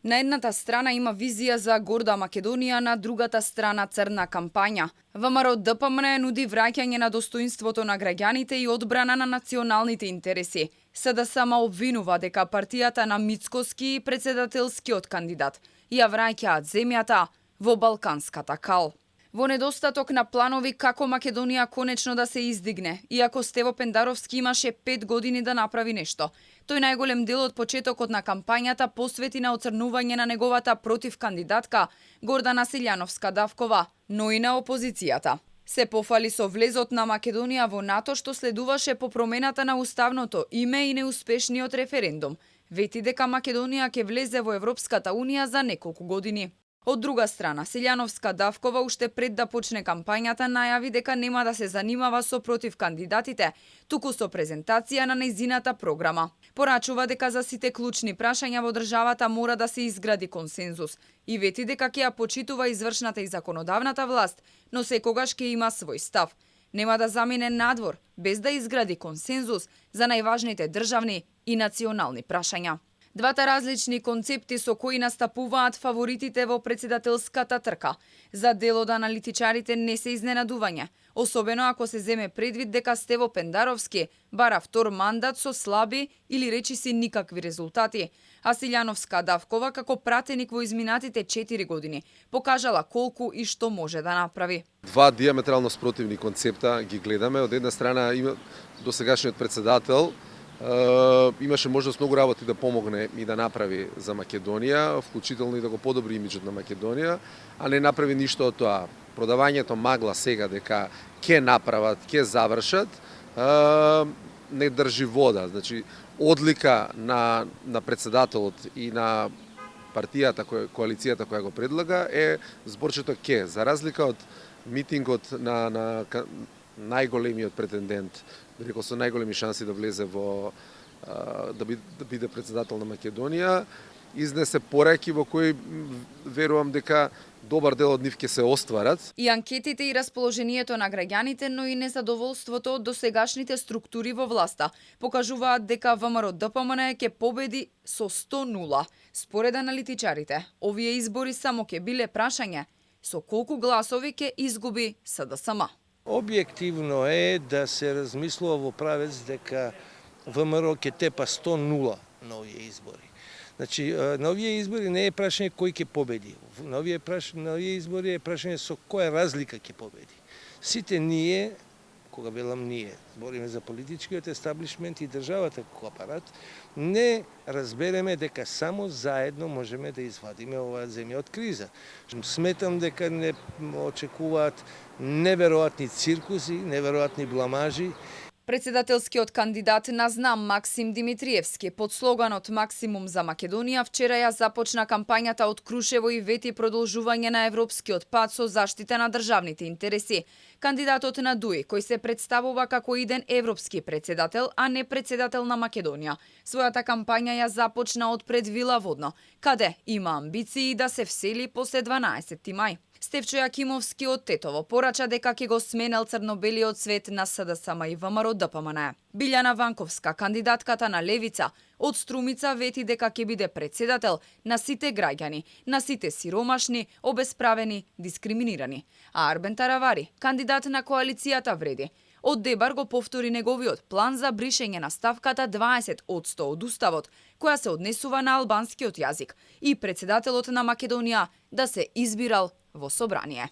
На едната страна има визија за горда Македонија, на другата страна црна кампања. ВМРО ДПМН нуди враќање на достоинството на граѓаните и одбрана на националните интереси. СДСМ обвинува дека партијата на Мицкоски, председателскиот кандидат, ја враќаат земјата во балканската кал. Во недостаток на планови како Македонија конечно да се издигне, иако Стево Пендаровски имаше 5 години да направи нешто. Тој најголем дел од почетокот на кампањата посвети на оцрнување на неговата против кандидатка Гордана Силјановска-Давкова, но и на опозицијата. Се пофали со влезот на Македонија во НАТО што следуваше по промената на уставното име и неуспешниот референдум. Вети дека Македонија ќе влезе во Европската унија за неколку години. Од друга страна, Силјановска-Давкова уште пред да почне кампањата најави дека нема да се занимава со против кандидатите, туку со презентација на нејзината програма. Порачува дека за сите клучни прашања во државата мора да се изгради консензус и вети дека ќе ја почитува извршната и законодавната власт, но секогаш ќе има свој став. Нема да замине надвор без да изгради консензус за најважните државни и национални прашања. Двата различни концепти со кои настапуваат фаворитите во председателската трка за дел од аналитичарите не се изненадување, особено ако се земе предвид дека Стево Пендаровски бара втор мандат со слаби или речиси никакви резултати, а Силјановска-Давкова како пратеник во изминатите 4 години покажала колку и што може да направи. Два диаметрално спротивни концепта ги гледаме. Од една страна има досегашниот председател имаше можност многу работи да помогне и да направи за Македонија, вклучително и да го подобри имиџот на Македонија, а не направи ништо од тоа. Продавањето магла сега дека ќе направат, ќе завршат, не држи вода. Значи, одлика на председателот и на партијата, коалицијата која го предлага е зборчето ќе, за разлика од митингот на најголемиот претендент, рекол со најголеми шанси да влезе во да биде председател на Македонија, изнесе пораки во кои верувам дека добар дел од нив ќе се остварат. И анкетите и расположението на граѓаните, но и незадоволството од досегашните структури во власта покажуваат дека ВМРО ДПМН ќе победи со 100-0. Според аналитичарите, овие избори само ќе биле прашање со колку гласови ќе изгуби СДСМ. Објективно е да се размислува во правец дека ВМРО ќе тепа 100-0 на овие избори. Значи, на овие избори не е прашање кој ќе победи. На овие избори е прашање со која разлика ќе победи. Сите ние, кога велам ние, збориме за политичкиот естаблишмент и државата како апарат, не разбереме дека само заедно можеме да извадиме оваа земја од криза. Сметам дека не очекуваат неверојатни циркуси, неверојатни бламажи. Председателскиот кандидат на ЗНАМ Максим Димитриевски под слоганот Максимум за Македонија вчера ја започна кампањата од Крушево и вети продолжување на европскиот пат со заштита на државните интереси. Кандидатот на ДУИ, кој се представува како иден европски председател, а не председател на Македонија, својата кампања ја започна од пред Вила Водно, каде има амбиции да се всели после 12 мај. Стефчо Јакимовски од Тетово порача дека ќе го сменел црнобелиот цвет на СДСМ и ВМРО ДПМН. Билјана Ванковска, кандидатката на Левица, од Струмица вети дека ќе биде председател на сите граѓани, на сите сиромашни, обесправени, дискриминирани. А Арбен Таравари, кандидат на коалицијата Вреди, од Дебар го повтори неговиот план за бришење на ставката 20% од уставот, која се однесува на албанскиот јазик, и председателот на Македонија да се избирал во собрание.